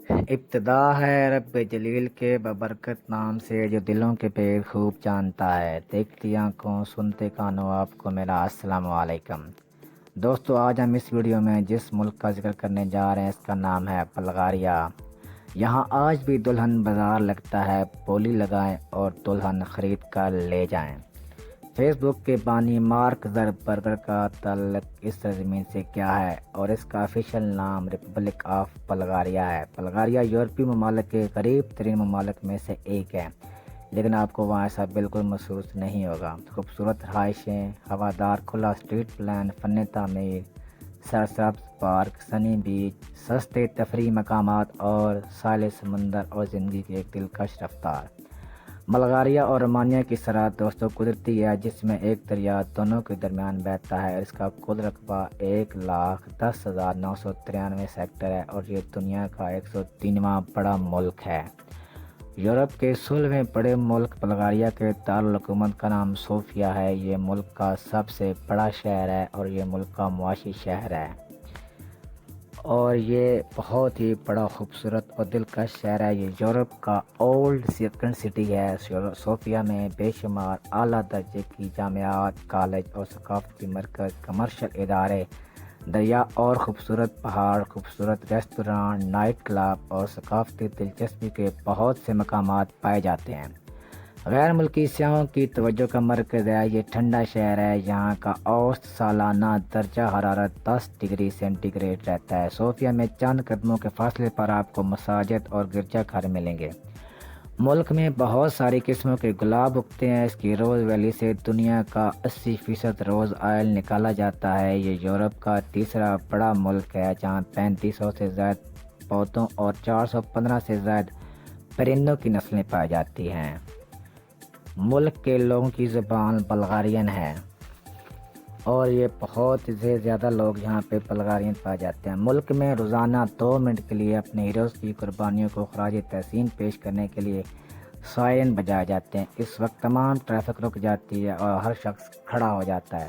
ابتدا ہے رب جلیل کے ببرکت نام سے جو دلوں کے پیر خوب جانتا ہے، دیکھتی آنکھوں سنتے کانوں آپ کو میرا السلام علیکم۔ دوستو، آج ہم اس ویڈیو میں جس ملک کا ذکر کرنے جا رہے ہیں اس کا نام ہے بلغاریہ۔ یہاں آج بھی دلہن بازار لگتا ہے، بولی لگائیں اور دلہن خرید کر لے جائیں۔ فیس بک کے بانی مارک زکربرگ کا تعلق اس سرزمین سے کیا ہے اور اس کا آفیشیل نام ریپبلک آف بلغاریہ ہے۔ بلغاریہ یورپی ممالک کے قریب ترین ممالک میں سے ایک ہے، لیکن آپ کو وہاں ایسا بالکل محسوس نہیں ہوگا۔ خوبصورت رہائشیں، ہوادار کھلا اسٹریٹ پلان، فن تعمیر، سرسبز پارک، سنی بیچ، سستے تفریحی مقامات اور ساحل سمندر اور زندگی کی ایک دلکش رفتار۔ بلغاریہ اور رومانیہ کی سرحد دوستوں قدرتی ہے، جس میں ایک دریا دونوں کے درمیان بہتا ہے۔ اس کا کل رقبہ 1,10,993 ہیکٹر ہے اور یہ دنیا کا 103واں بڑا ملک ہے۔ یورپ کے 16ویں بڑے ملک بلغاریہ کے دارالحکومت کا نام صوفیہ ہے۔ یہ ملک کا سب سے بڑا شہر ہے اور یہ ملک کا معاشی شہر ہے، اور یہ بہت ہی بڑا خوبصورت اور دلکش شہر ہے۔ یہ یورپ کا اولڈ سیکنڈ سٹی ہے۔ صوفیہ میں بے شمار اعلیٰ درجے کی جامعات، کالج اور ثقافتی مرکز، کمرشل ادارے، دریا اور خوبصورت پہاڑ، خوبصورت ریستوران، نائٹ کلب اور ثقافتی دلچسپی کے بہت سے مقامات پائے جاتے ہیں۔ غیر ملکی سیاحوں کی توجہ کا مرکز ہے۔ یہ ٹھنڈا شہر ہے، یہاں کا اوسط سالانہ درجہ حرارت 10 ڈگری سینٹی گریڈ رہتا ہے۔ صوفیہ میں چند قدموں کے فاصلے پر آپ کو مساجد اور گرجا گھر ملیں گے۔ ملک میں بہت ساری قسموں کے گلاب اگتے ہیں۔ اس کی روز ویلی سے دنیا کا 80% روز آئل نکالا جاتا ہے۔ یہ یورپ کا تیسرا بڑا ملک ہے، جہاں 3500 سے زائد پودوں اور 415 سے زائد پرندوں کی نسلیں پائی جاتی ہیں۔ ملک کے لوگوں کی زبان بلغارین ہے اور یہ بہت سے زیادہ لوگ یہاں پہ بلغارین پائے جاتے ہیں۔ ملک میں روزانہ 2 منٹ کے لیے اپنے ہیروز کی قربانیوں کو خراج تحسین پیش کرنے کے لیے سائرن بجائے جاتے ہیں۔ اس وقت تمام ٹریفک رک جاتی ہے اور ہر شخص کھڑا ہو جاتا ہے۔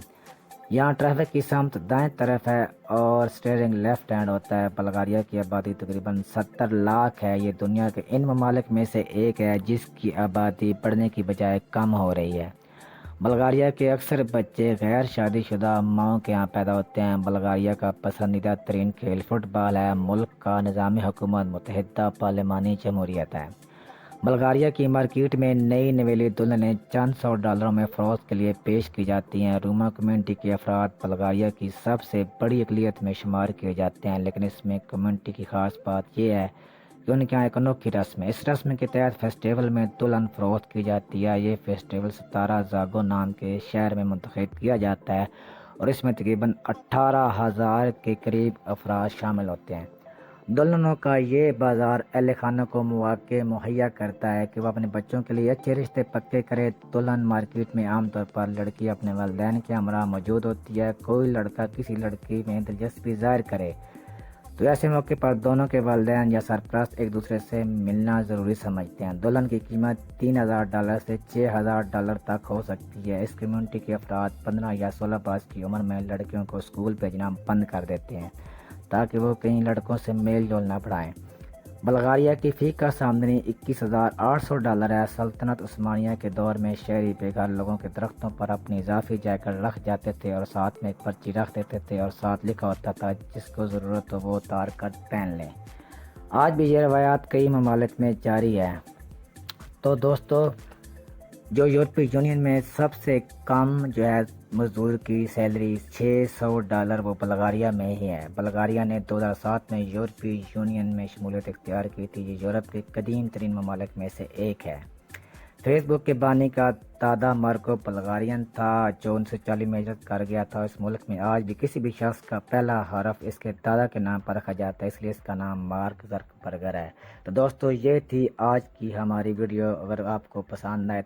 یہاں ٹریفک کی سمت دائیں طرف ہے اور سٹیئرنگ لیفٹ ہینڈ ہوتا ہے۔ بلغاریہ کی آبادی تقریباً 70 لاکھ ہے۔ یہ دنیا کے ان ممالک میں سے ایک ہے جس کی آبادی بڑھنے کی بجائے کم ہو رہی ہے۔ بلغاریہ کے اکثر بچے غیر شادی شدہ ماؤں کے ہاں پیدا ہوتے ہیں۔ بلغاریہ کا پسندیدہ ترین کھیل فٹ بال ہے۔ ملک کا نظام حکومت متحدہ پارلیمانی جمہوریت ہے۔ بلغاریہ کی مارکیٹ میں نئی نویلی دلہنیں چند $100 میں فروخت کے لیے پیش کی جاتی ہیں۔ روما کمیونٹی کے افراد بلغاریہ کی سب سے بڑی اقلیت میں شمار کیے جاتے ہیں، لیکن اس میں کمیونٹی کی خاص بات یہ ہے کہ ان کے یہاں ایک انوکھی رسم ہے۔ اس رسم کے تحت فیسٹیول میں دلہن فروخت کی جاتی ہے۔ یہ فیسٹیول 17 زاگو نام کے شہر میں منعقد کیا جاتا ہے اور اس میں تقریباً 18,000 کے قریب افراد شامل ہوتے ہیں۔ دلہنوں کا یہ بازار اہل خانہ کو مواقع مہیا کرتا ہے کہ وہ اپنے بچوں کے لیے اچھے رشتے پکے کرے۔ دلہن مارکیٹ میں عام طور پر لڑکی اپنے والدین کے ہمراہ موجود ہوتی ہے۔ کوئی لڑکا کسی لڑکی میں دلچسپی ظاہر کرے تو ایسے موقع پر دونوں کے والدین یا سرپرست ایک دوسرے سے ملنا ضروری سمجھتے ہیں۔ دلہن کی قیمت $3,000 سے $6,000 تک ہو سکتی ہے۔ اس کمیونٹی کے افراد 15 یا 16 برس کی عمر میں لڑکیوں کو اسکول بھیجنا بند کر دیتے ہیں تاکہ وہ کئی لڑکوں سے میل جول نہ بڑھائیں۔ بلغاریہ کی فی کس آمدنی $21,800 ہے۔ سلطنت عثمانیہ کے دور میں شہری بے گھر لوگوں کے درختوں پر اپنی اضافی جیکٹ رکھ جاتے تھے اور ساتھ میں ایک پرچی رکھ دیتے تھے اور ساتھ لکھا ہوتا تھا جس کو ضرورت ہو وہ اتار کر پہن لیں۔ آج بھی یہ روایات کئی ممالک میں جاری ہے۔ تو دوستو، جو یورپی یونین میں سب سے کم مزدور کی سیلری $600 وہ بلغاریہ میں ہی ہے۔ بلغاریہ نے 2007 میں یورپی یونین میں شمولیت اختیار کی تھی۔ یہ یورپ کے قدیم ترین ممالک میں سے ایک ہے۔ فیس بک کے بانی کا دادا مارکو بلغارین تھا جو 1940 میں ہجرت کر گیا تھا۔ اس ملک میں آج بھی کسی بھی شخص کا پہلا حرف اس کے دادا کے نام پر رکھا جاتا ہے، اس لیے اس کا نام مارک زکربرگ ہے۔ تو دوستو، یہ تھی آج کی ہماری ویڈیو۔ اگر آپ کو پسند آئے